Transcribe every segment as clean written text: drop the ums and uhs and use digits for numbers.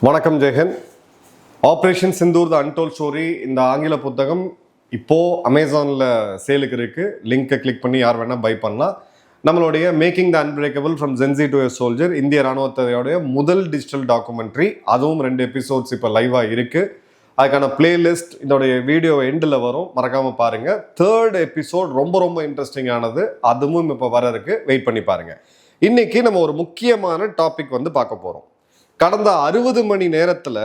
வணக்கம் ஜெயஹன். ஆப்ரேஷன் சிந்தூர் த untold story இந்த ஆங்கில புத்தகம் இப்போது அமேசானில் சேலுக்கு இருக்குது. லிங்கை கிளிக் பண்ணி யார் வேணால் பை பண்ணலாம். நம்மளுடைய making the unbreakable from Gen Z to a soldier இந்திய இராணுவத்தையோடைய முதல் டிஜிட்டல் டாக்குமெண்ட்ரி, அதுவும் 2 எபிசோட்ஸ் இப்போ லைவாக இருக்குது. அதுக்கான பிளேலிஸ்ட் இதோடைய வீடியோ எண்டில் வரும், மறக்காமல் பாருங்கள். 3rd எபிசோட் ரொம்ப இன்ட்ரெஸ்டிங்கானது, அதுவும் இப்போ வர இருக்கு, வெயிட் பண்ணி பாருங்கள். இன்றைக்கி நம்ம ஒரு முக்கியமான டாபிக் பார்க்க போகிறோம். கடந்த 60 மணி நேரத்தில்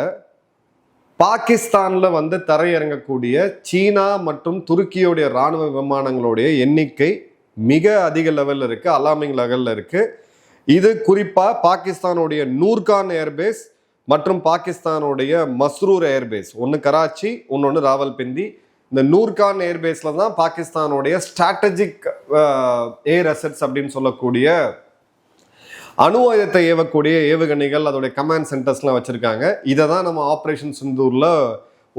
பாகிஸ்தானில் தரையிறங்கக்கூடிய சீனா மற்றும் துருக்கியோடைய இராணுவ விமானங்களுடைய எண்ணிக்கை மிக அதிக லெவலில் இருக்குது, அலார்மிங் லெவலில் இருக்குது. இது குறிப்பாக பாகிஸ்தானுடைய நூர்கான் ஏர்பேஸ் மற்றும் பாகிஸ்தானுடைய மஸ்ரூர் ஏர்பேஸ், ஒன்று கராச்சி, இன்னொன்று ராவல்பிண்டி. இந்த நூர்கான் ஏர்பேஸில் தான் பாகிஸ்தானுடைய ஸ்ட்ராட்டஜிக் ஏர் அசெட்ஸ் அப்படின்னு சொல்லக்கூடிய அணு ஆயுதத்தை ஏவக்கூடிய ஏவுகணைகள், அதோடைய கமாண்ட் சென்டர்ஸ்லாம் வச்சுருக்காங்க. இதை தான் நம்ம ஆப்ரேஷன் சிந்தூரில்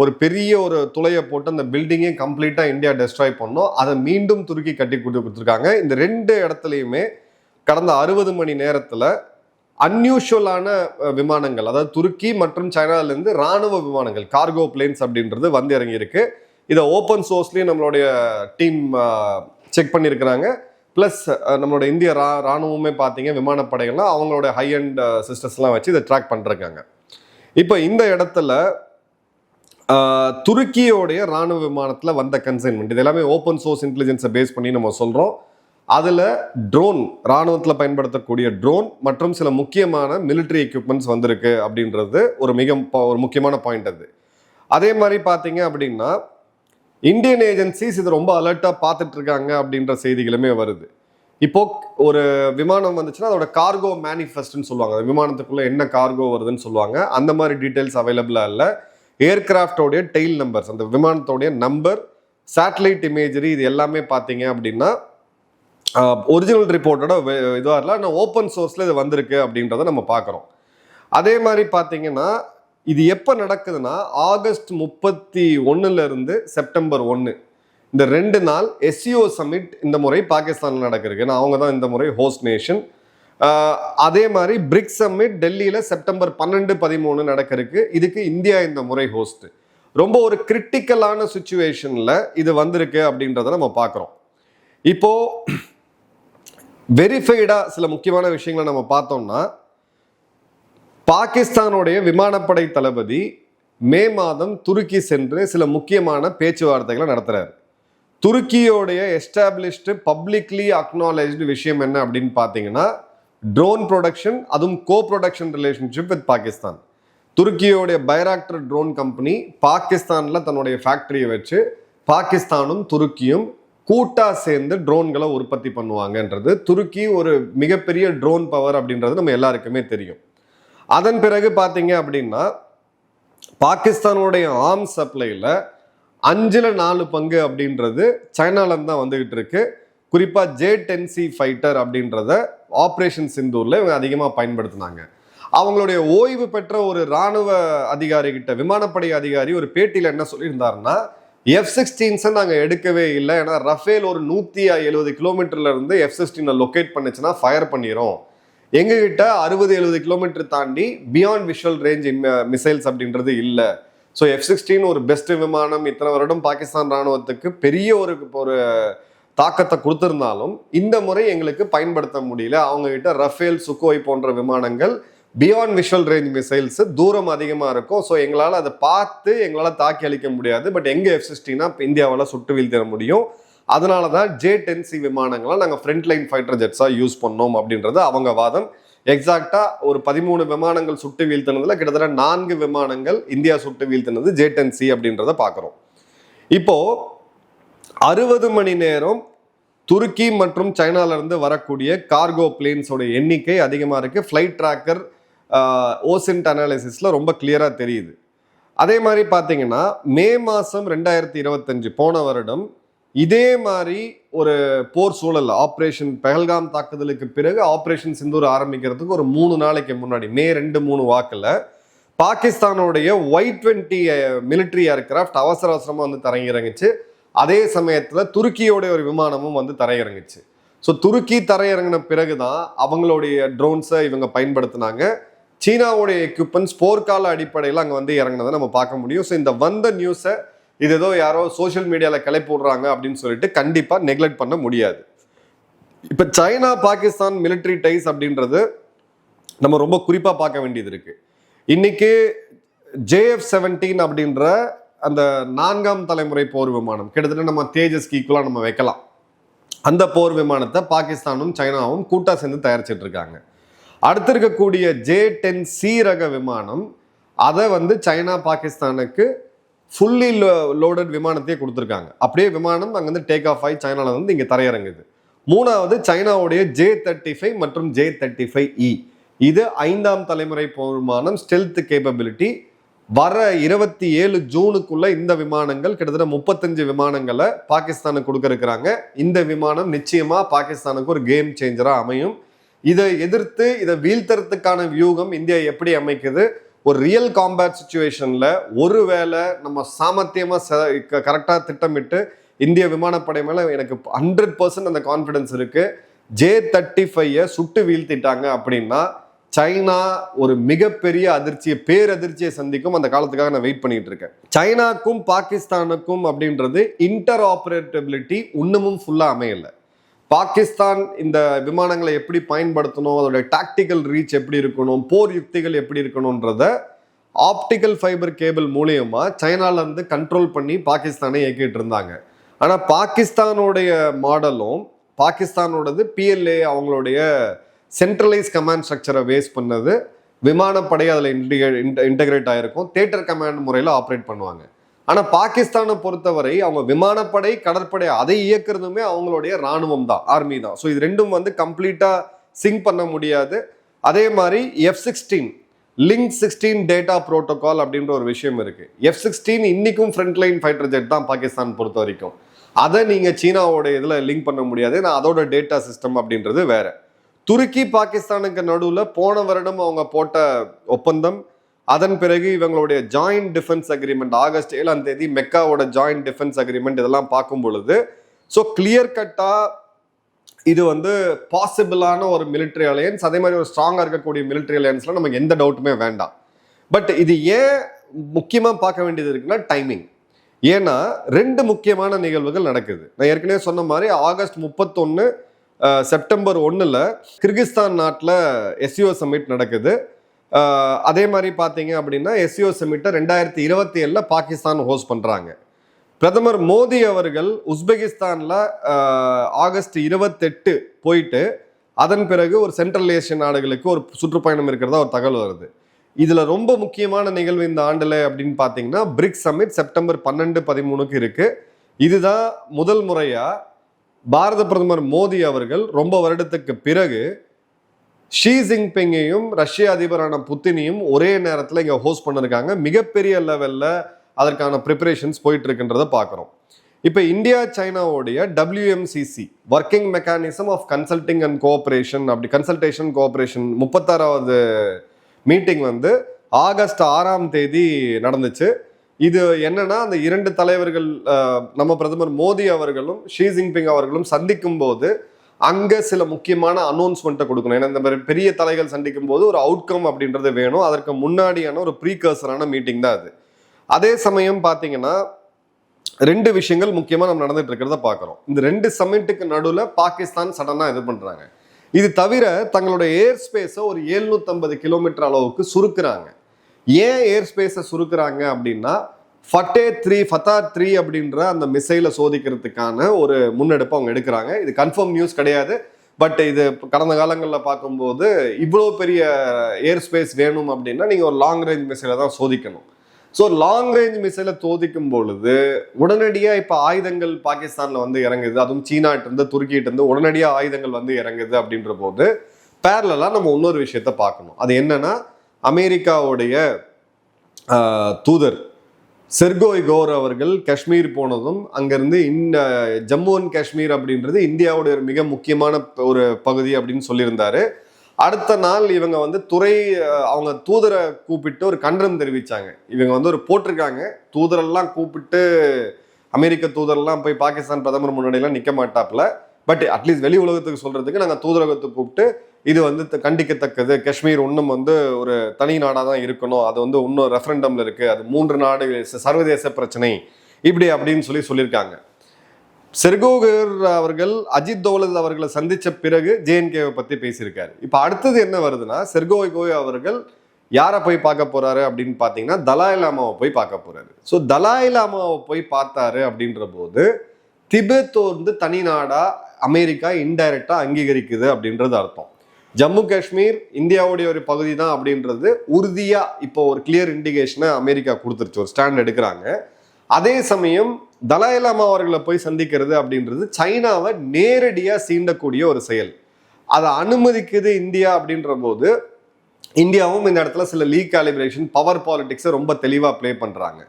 ஒரு பெரிய ஒரு துளையை போட்டு அந்த பில்டிங்கே கம்ப்ளீட்டாக இந்தியா டெஸ்ட்ராய் பண்ணோம். அதை மீண்டும் துருக்கி கட்டி கொடுத்துருக்காங்க. இந்த 2 இடத்துலையுமே கடந்த 60 மணி நேரத்தில் அன்யூஷுவலான விமானங்கள், அதாவது துருக்கி மற்றும் சைனாவிலேருந்து இராணுவ விமானங்கள், கார்கோ பிளேன்ஸ் அப்படின்றது இறங்கியிருக்கு. இதை ஓப்பன் சோர்ஸ்லேயும் நம்மளுடைய டீம் செக் பண்ணியிருக்கிறாங்க. ப்ளஸ் நம்மளோட இந்திய இராணுவமே பார்த்தீங்க, விமானப்படைகள்லாம் அவங்களோட ஹை அண்ட் சிஸ்டம்ஸ்லாம் வச்சு இதை ட்ராக் பண்ணுறாங்க. இப்போ இந்த இடத்துல துருக்கியோடைய இராணுவ விமானத்தில் வந்த கன்சைன்மெண்ட், இது எல்லாமே ஓப்பன் சோர்ஸ் இன்டெலிஜென்ஸை பேஸ் பண்ணி நம்ம சொல்கிறோம். அதில் ட்ரோன், இராணுவத்தில் பயன்படுத்தக்கூடிய ட்ரோன் மற்றும் சில முக்கியமான மிலிட்ரி எக்யூப்மெண்ட்ஸ் வந்திருக்கு அப்படின்றது ஒரு முக்கியமான பாயிண்ட். அதே மாதிரி பார்த்தீங்க அப்படின்னா இந்தியன் ஏஜென்சிஸ் இது ரொம்ப அலர்ட்டாக பார்த்துட்டு இருக்காங்க அப்படின்ற செய்திகளுமே வருது. இப்போ ஒரு விமானம் வந்துச்சுன்னா அதோட கார்கோ மேனிஃபெஸ்ட்னு சொல்லுவாங்க, அந்த விமானத்துக்குள்ள என்ன கார்கோ வருதுன்னு சொல்லுவாங்க. அந்த மாதிரி டீட்டெயில்ஸ் அவைலபிளாக இல்லை. ஏர்கிராஃப்டோடைய டெயில் நம்பர்ஸ், அந்த விமானத்தோடைய நம்பர், சேட்டலைட் இமேஜரி, இது எல்லாமே பார்த்தீங்க அப்படின்னா ஒரிஜினல் ரிப்போர்ட்டோட இதுவாக இல்லை, ஆனால் ஓப்பன் சோர்ஸில் இது வந்திருக்கு அப்படின்றத நம்ம பார்க்குறோம். அதே மாதிரி பார்த்தீங்கன்னா இது எப்போ நடக்குதுன்னா ஆகஸ்ட் 31 செப்டம்பர் 1, இந்த 2 நாள் SCO சமிட் இந்த முறை பாகிஸ்தானில் நடக்குது. ஏன்னா அவங்க தான் இந்த முறை ஹோஸ்ட் நேஷன். அதே மாதிரி பிரிக்ஸ் சமிட் டெல்லியில் செப்டம்பர் 12-13 நடக்கிறதுக்கு. இதுக்கு இந்தியா இந்த முறை ஹோஸ்ட். ரொம்ப ஒரு கிரிட்டிக்கலான சுச்சுவேஷனில் இது வந்திருக்கு அப்படின்றத நம்ம பார்க்குறோம். இப்போ வெரிஃபைடாக சில முக்கியமான விஷயங்களை நம்ம பார்த்தோம்னா, பாகிஸ்தானுடைய விமானப்படை தளபதி மே மாதம் துருக்கி சென்று சில முக்கியமான பேச்சுவார்த்தைகளை நடத்துறாரு. துருக்கியோடைய எஸ்டாப்ளிஷ்டு பப்ளிக்லி அக்னாலேஜ்டு விஷயம் என்ன அப்படின்னு பார்த்தீங்கன்னா, ட்ரோன் ப்ரொடக்ஷன், அதுவும் co production relationship with Pakistan. துருக்கியோடைய பைராக்டர் ட்ரோன் கம்பெனி பாகிஸ்தானில் தன்னுடைய ஃபேக்டரியை வச்சு பாகிஸ்தானும் துருக்கியும் கூட்டாக சேர்ந்து ட்ரோன்களை உற்பத்தி பண்ணுவாங்கன்றது. துருக்கி ஒரு மிகப்பெரிய ட்ரோன் பவர் அப்படின்றது நம்ம எல்லாருக்குமே தெரியும். அதன் பிறகு பார்த்தீங்க அப்படின்னா பாகிஸ்தானுடைய ஆர்ம்ஸ் சப்ளையில் 5/4 பங்கு அப்படின்றது சைனாலேருந்து தான் வந்துகிட்டு இருக்கு. குறிப்பாக J-10C ஃபைட்டர் அப்படின்றத ஆப்ரேஷன் சிந்தூரில் இவங்க அதிகமாக பயன்படுத்தினாங்க. அவங்களுடைய ஓய்வு பெற்ற ஒரு இராணுவ அதிகாரி கிட்ட, விமானப்படை அதிகாரி ஒரு பேட்டியில் என்ன சொல்லியிருந்தாருன்னா, F-16 நாங்கள் எடுக்கவே இல்லை, ஏன்னா ரஃபேல் ஒரு 170 கிலோமீட்டர்ல இருந்து F-16 லொக்கேட் பண்ணுச்சுன்னா ஃபயர் பண்ணிடும். எங்ககிட்ட 60-70 கிலோமீட்டர் தாண்டி பியாண்ட் விஷுவல் ரேஞ்ச் மிசைல்ஸ் அப்படின்றது இல்லை. ஸோ F-16 ஒரு பெஸ்ட் விமானம், இத்தனை வருடம் பாகிஸ்தான் இராணுவத்துக்கு பெரிய ஒரு தாக்கத்தை கொடுத்துருந்தாலும் இந்த முறை எங்களுக்கு பயன்படுத்த முடியல. அவங்ககிட்ட ரஃபேல், சுக்கோய் போன்ற விமானங்கள் பியாண்ட் விஷுவல் ரேஞ்ச் மிசைல்ஸ் தூரம் அதிகமாக இருக்கும். ஸோ எங்களால் அதை பார்த்து எங்களால் தாக்கி அளிக்க முடியாது. பட் எங்கே F-16 இந்தியாவால் சுட்டு வீழ்த்திட முடியும். அதனால தான் J-10C விமானங்களை நாங்கள் ஃப்ரண்ட் லைன் ஃபைட்டர் ஜெட்ஸாக யூஸ் பண்ணோம் அப்படின்றது அவங்க வாதம். எக்ஸாக்டாக ஒரு 13 விமானங்கள் சுட்டு வீழ்த்தினதுல கிட்டத்தட்ட 4 விமானங்கள் இந்தியா சுட்டு வீழ்த்தினது J-10C அப்படின்றத பார்க்குறோம். இப்போ 60 மணி நேரம் துருக்கி மற்றும் சைனாவிலிருந்து வரக்கூடிய கார்கோ பிளேன்ஸோட எண்ணிக்கை அதிகமாக இருக்குது. ஃப்ளைட் ட்ராக்கர் ஓசின்ட் அனாலிசிஸில் ரொம்ப கிளியராக தெரியுது. அதே மாதிரி பார்த்தீங்கன்னா மே மாதம் 2025 போன வருடம் இதே மாதிரி ஒரு போர் சூழல், ஆப்ரேஷன் பெஹல்காம் தாக்குதலுக்கு பிறகு ஆப்ரேஷன் சிந்தூர் ஆரம்பிக்கிறதுக்கு ஒரு 3 நாளைக்கு முன்னாடி மே 2-3 வாக்கில் பாகிஸ்தானுடைய Y-20 மிலிட்ரி ஏர்கிராஃப்ட் அவசரமாக தரையிறங்குச்சு. அதே சமயத்தில் துருக்கியோடைய ஒரு விமானமும் தரையிறங்குச்சு. ஸோ துருக்கி தரையிறங்கின பிறகு தான் அவங்களுடைய ட்ரோன்ஸை இவங்க பயன்படுத்தினாங்க. சீனாவுடைய எக்யூப்மெண்ட்ஸ் போர்க்கால அடிப்படையில் அங்கே வந்து இறங்கினதை நம்ம பார்க்க முடியும். ஸோ இந்த வந்த நியூஸை இது ஏதோ யாரோ சோஷியல் மீடியாவில் கிளப்பி விடுறாங்க அப்படின்னு சொல்லிட்டு கண்டிப்பாக நெக்லெக்ட் பண்ண முடியாது. இப்போ சைனா பாகிஸ்தான் மிலிட்ரி டைஸ் அப்படின்றது நம்ம ரொம்ப குறிப்பாக பார்க்க வேண்டியது இருக்கு. இன்னைக்கு JF-17 அப்படின்ற அந்த 4ஆம் தலைமுறை போர் விமானம், கிட்டத்தட்ட நம்ம தேஜஸ்க்கு ஈக்குவலாக நம்ம வைக்கலாம், அந்த போர் விமானத்தை பாகிஸ்தானும் சைனாவும் கூட்டா சேர்ந்து தயாரிச்சிட்டு இருக்காங்க. அடுத்து இருக்கக்கூடிய J-10C ரக விமானம், அதை வந்து சைனா பாகிஸ்தானுக்கு ஃபுல்லி லோடட் விமானத்தையே கொடுத்துருக்காங்க. அப்படியே விமானம் அங்கேருந்து டேக் ஆஃப் ஆகி சைனால வந்து இங்கே தரையிறங்குது. மூணாவது சைனாவுடைய J-35 மற்றும் J-35E, இது 5ஆம் தலைமுறை போர் விமானம், ஸ்டெல்த் கேப்பபிலிட்டி. வர 27 ஜூனுக்குள்ள இந்த விமானங்கள் கிட்டத்தட்ட 35 விமானங்களை பாகிஸ்தானுக்கு கொடுக்க இருக்கிறாங்க. இந்த விமானம் நிச்சயமா பாகிஸ்தானுக்கு ஒரு கேம் சேஞ்சரா அமையும். இதை எதிர்த்து இதை வீழ்த்தறதுக்கான வியூகம் இந்தியா எப்படி அமைக்குது, ஒரு ரியல் காம்பேட் சுச்சுவேஷன்ல ஒருவேளை நம்ம சாமர்த்தியமா கரெக்டா திட்டமிட்டு இந்திய விமானப்படை மேல எனக்கு 100% அந்த கான்பிடன்ஸ் இருக்கு, J-35 சுட்டு வீழ்த்திட்டாங்க அப்படின்னா சைனா ஒரு மிகப்பெரிய பேரதிர்ச்சியை சந்திக்கும். அந்த காலத்துக்காக நான் வெயிட் பண்ணிட்டு இருக்கேன். சைனாக்கும் பாகிஸ்தானுக்கும் அப்படின்றது இன்டர் ஆபரேட்டபிலிட்டி இன்னமும் ஃபுல்லா அமையல. பாகிஸ்தான் இந்த விமானங்களை எப்படி பயன்படுத்தணும், அதோட டாக்டிக்கல் ரீச் எப்படி இருக்கணும், போர் யுக்திகள் எப்படி இருக்கணும்ன்றத ஆப்டிக்கல் ஃபைபர் கேபிள் மூலியமா சைனால இருந்து கண்ட்ரோல் பண்ணி பாகிஸ்தானை இயக்கிட்டு இருந்தாங்க. ஆனா பாகிஸ்தானுடைய மாடலும் பாகிஸ்தானோடது PLA அவங்களுடைய சென்ட்ரலைஸ் கமாண்ட் ஸ்ட்ரக்சரை வேஸ்ட் பண்ணது, விமானப்படை அதில் இன்டகிரேட் ஆகிருக்கும், தியேட்டர் கமாண்ட் முறையில் ஆப்ரேட் பண்ணுவாங்க. ஆனால் பாகிஸ்தானை பொறுத்தவரை அவங்க விமானப்படை கடற்படை அதை இயக்குறதுமே அவங்களுடைய இராணுவம் தான், ஆர்மி தான். ஸோ இது ரெண்டும் வந்து கம்ப்ளீட்டாக சிங்க் பண்ண முடியாது. அதே மாதிரி F-16 லிங்க் 16 டேட்டா ப்ரோட்டோகால் அப்படின்ற ஒரு விஷயம் இருக்கு. F-16 இன்னைக்கும் ஃப்ரண்ட்லைன் ஃபைட்டர் ஜெட் தான் பாகிஸ்தான் பொறுத்த வரைக்கும். அதை நீங்கள் சீனாவோட இதில் லிங்க் பண்ண முடியாது, நான் அதோட டேட்டா சிஸ்டம் அப்படின்றது வேற. துருக்கி பாகிஸ்தானுக்கு நடுவில் போன வருடம் அவங்க போட்ட ஒப்பந்தம், அதன் பிறகு இவங்களுடைய ஜாயிண்ட் டிஃபென்ஸ் அக்ரிமெண்ட் ஆகஸ்ட் 7ஆம் தேதி மெக்காவோட ஜாயிண்ட் டிஃபென்ஸ் அக்ரிமெண்ட், இதெல்லாம் பார்க்கும் பொழுது ஸோ கிளியர் கட்டா இது வந்து பாசிபிளான ஒரு மிலிட்ரி அலையன்ஸ். அதே மாதிரி ஒரு ஸ்ட்ராங்காக இருக்கக்கூடிய மிலிட்ரி அலையன்ஸ்ல நமக்கு எந்த டவுட்டுமே வேண்டாம். பட் இது ஏன் முக்கியமாக பார்க்க வேண்டியது இருக்குன்னா டைமிங். ஏன்னா 2 முக்கியமான நிகழ்வுகள் நடக்குது. நான் ஏற்கனவே சொன்ன மாதிரி ஆகஸ்ட் 31 செப்டம்பர் 1 கிர்கிஸ்தான் நாட்டில் SCO சமிட் நடக்குது. அதே மாதிரி பார்த்தீங்க அப்படின்னா SCO சமிட்டை 2027 பாகிஸ்தான் ஹோஸ்ட் பண்ணுறாங்க. பிரதமர் மோடி அவர்கள் உஸ்பெகிஸ்தானில் ஆகஸ்ட் 28 போயிட்டு அதன் பிறகு ஒரு சென்ட்ரல் ஏஷியன் நாடுகளுக்கு ஒரு சுற்றுப்பயணம் இருக்கிறதா ஒரு தகவல் வருது. இதில் ரொம்ப முக்கியமான நிகழ்வு இந்த ஆண்டில் அப்படின்னு பார்த்தீங்கன்னா பிரிக்ஸ் சமிட் செப்டம்பர் 12-13 இருக்கு. இதுதான் முதல் முறையாக பாரத பிரதமர் மோடி அவர்கள் ரொம்ப வருடத்துக்கு பிறகு ஷி ஜின்பிங்கையும் ரஷ்ய அதிபரான புத்தினையும் ஒரே நேரத்தில் இங்கே ஹோஸ்ட் பண்ணிருக்காங்க. மிகப்பெரிய லெவலில் அதற்கான ப்ரிப்பரேஷன்ஸ் போயிட்டு இருக்குன்றத பார்க்குறோம். இப்போ இந்தியா சைனாவுடைய WMCC working mechanism of consulting and cooperation, அப்படி கன்சல்டேஷன் கோஆப்ரேஷன் 36வது மீட்டிங் வந்து ஆகஸ்ட் 6ஆம் தேதி நடந்துச்சு. இது என்னன்னா அந்த 2 தலைவர்கள் நம்ம பிரதமர் மோடி அவர்களும் ஷி ஜின்பிங் அவர்களும் சந்திக்கும் போது அங்க சில முக்கியமான அனௌன்ஸ்மெண்ட்டை கொடுக்கணும். ஏன்னா இந்த மாதிரி பெரிய தலைகள் சந்திக்கும் போது ஒரு அவுட்கம் அப்படின்றது வேணும். அதற்கு முன்னாடியான ஒரு ப்ரீகர்சரான மீட்டிங் தான் அது. அதே சமயம் பார்த்தீங்கன்னா 2 விஷயங்கள் முக்கியமாக நம்ம நடந்துட்டு இருக்கிறத பார்க்குறோம். இந்த 2 சமிட்டுக்கு நடுவில் பாகிஸ்தான் சடனாக இது பண்ணுறாங்க. இது தவிர தங்களுடைய ஏர் ஸ்பேஸை ஒரு 750 கிலோமீட்டர் அளவுக்கு சுருக்குறாங்க. ஏன் ஏர் ஸ்பேஸை சுருக்குறாங்க அப்படின்னா ஃபத்தா 3 அப்படின்ற அந்த மிசைலை சோதிக்கிறதுக்கான ஒரு முன்னெடுப்பு அவங்க எடுக்கிறாங்க. இது கன்ஃபார்ம் நியூஸ் கிடையாது. பட் இது கடந்த காலங்களில் பார்க்கும்போது இவ்வளோ பெரிய ஏர் ஸ்பேஸ் வேணும் அப்படின்னா நீங்கள் ஒரு லாங் ரேஞ்ச் மிசைலை தான் சோதிக்கணும். ஸோ லாங் ரேஞ்ச் மிசைலை சோதிக்கும் பொழுது உடனடியாக இப்போ ஆயுதங்கள் பாகிஸ்தானில் வந்து இறங்குது, அதுவும் சீனாட்டிருந்து துருக்கிட்டிருந்து உடனடியாக ஆயுதங்கள் வந்து இறங்குது அப்படின்ற போது பேரலாக நம்ம இன்னொரு விஷயத்த பார்க்கணும். அது என்னன்னா அமெரிக்காவுடைய தூதர் செர்கோய் கோர் அவர்கள் காஷ்மீர் போனதும் அங்கிருந்து ஜம்மு அண்ட் காஷ்மீர் அப்படின்றது இந்தியாவுடைய மிக முக்கியமான ஒரு பகுதி அப்படின்னு சொல்லியிருந்தாரு. அடுத்த நாள் இவங்க வந்து அவங்க தூதரை கூப்பிட்டு ஒரு கண்டனம் தெரிவிச்சாங்க. இவங்க வந்து ஒரு போட்டிருக்காங்க, தூதரெல்லாம் கூப்பிட்டு அமெரிக்க தூதரெல்லாம் போய் பாகிஸ்தான் பிரதமர் முன்னாடியெல்லாம் நிற்க மாட்டாப்புல, பட் அட்லீஸ்ட் வெளி உலகத்துக்கு சொல்றதுக்கு நாங்கள் தூதரகத்தை கூப்பிட்டு இது வந்து கண்டிக்கத்தக்கது, காஷ்மீர் இன்னும் வந்து ஒரு தனி நாடாக தான் இருக்கணும், அது வந்து இன்னும் ரெஃபரண்டம்ல இருக்கு, அது 3 நாடு சர்வதேச பிரச்சனை இப்படி அப்படின்னு சொல்லியிருக்காங்க. செர்கோகர் அவர்கள் அஜித் தோவல் அவர்களை சந்திச்ச பிறகு ஜேஎன்கேவை பத்தி பேசியிருக்காரு. இப்ப அடுத்தது என்ன வருதுன்னா, செர்கோகோய் அவர்கள் யாரை போய் பார்க்க போறாரு அப்படின்னு பாத்தீங்கன்னா தலாய் லாமாவை போய் பார்க்க போறாரு. ஸோ தலாய் லாமாவை போய் பார்த்தாரு அப்படின்ற போது திபெத் வந்து தனி நாடா அமெரிக்கா இன்டைரக்டா அங்கீகரிக்குது அப்படின்றது அர்த்தம். ஜம்மு காஷ்மீர் இந்தியாவுடைய ஒரு பகுதி தான் அப்படின்றது உறுதியா இப்போ ஒரு கிளியர் இண்டிகேஷனை அமெரிக்கா கொடுத்துருச்சு, ஒரு ஸ்டாண்ட் எடுக்கிறாங்க. அதே சமயம் தலாய் லாமா அவர்களை போய் சந்திக்கிறது அப்படின்றது சைனாவை நேரடியா சீண்டக்கூடிய ஒரு செயல். அதை அனுமதிக்குது இந்தியா அப்படின்ற போது இந்தியாவும் இந்த இடத்துல சில லீக் காலிபிரேஷன் பவர் பாலிடிக்ஸை ரொம்ப தெளிவா பிளே பண்றாங்க.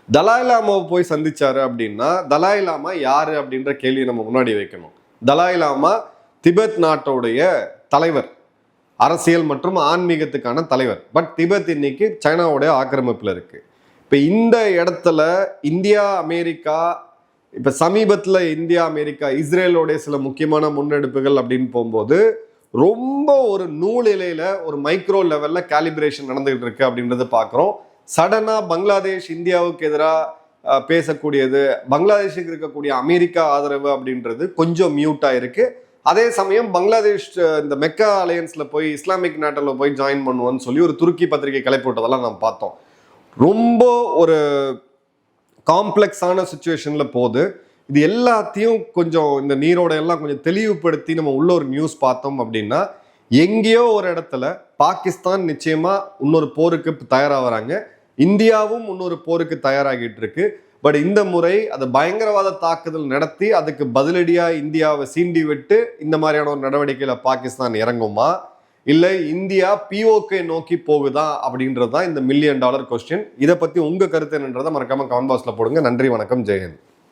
தலாய் லாமாவை போய் சந்திச்சாரு அப்படின்னா தலாய் லாமா யாரு அப்படின்ற கேள்வி நம்ம முன்னாடி வைக்கணும். தலாய் லாமா திபெத் நாட்டோடைய தலைவர், அரசியல் மற்றும் ஆன்மீகத்துக்கான தலைவர். பட் திபெத் இன்னைக்கு சைனாவுடைய ஆக்கிரமிப்புல இருக்கு. இப்ப இந்த இடத்துல இந்தியா அமெரிக்கா, இப்ப சமீபத்துல இந்தியா அமெரிக்கா இஸ்ரேலோடைய சில முக்கியமான முன்னெடுப்புகள் அப்படின்னு போகும்போது ரொம்ப ஒரு நூல் இலையில ஒரு மைக்ரோ லெவல்ல காலிபிரேஷன் நடந்துகிட்டு இருக்கு அப்படின்றத பாக்குறோம். சடனா பங்களாதேஷ் இந்தியாவுக்கு எதிராக பேசக்கூடியது, பங்களாதேஷுக்கு இருக்கக்கூடிய அமெரிக்கா ஆதரவு அப்படின்றது கொஞ்சம் மியூட்டா இருக்கு. அதே சமயம் பங்களாதேஷ் இந்த மெக்கா அலையன்ஸ்ல போய் இஸ்லாமிக் நாட்டில் போய் ஜாயின் பண்ணுவோன்னு சொல்லி ஒரு துருக்கி பத்திரிகை கிளப்பி விட்டதெல்லாம் நம்ம பார்த்தோம். ரொம்ப ஒரு காம்ப்ளெக்ஸான சுச்சுவேஷன்ல போகுது. இது எல்லாத்தையும் கொஞ்சம் இந்த நீரோட எல்லாம் கொஞ்சம் தெளிவுபடுத்தி நம்ம உள்ள ஒரு நியூஸ் பார்த்தோம் அப்படின்னா, எங்கேயோ ஒரு இடத்துல பாகிஸ்தான் நிச்சயமா இன்னொரு போருக்கு தயாராகிறாங்க, இந்தியாவும் இன்னொரு போருக்கு தயாராகிட்டு இருக்கு. பட் இந்த முறை அது பயங்கரவாத தாக்குதல் நடத்தி அதுக்கு பதிலடியா இந்தியாவை சீண்டி விட்டு இந்த மாதிரியான ஒரு நடவடிக்கையில பாகிஸ்தான் இறங்குமா, இல்லை இந்தியா பிஓகே நோக்கி போகுதா அப்படின்றது தான் இந்த $1 மில்லியன் கொஸ்டின். இதை பத்தி உங்க கருத்து என்னன்றதை மறக்காம கமெண்ட் பாக்ஸ்ல போடுங்க. நன்றி, வணக்கம், ஜெயஹிந்த்.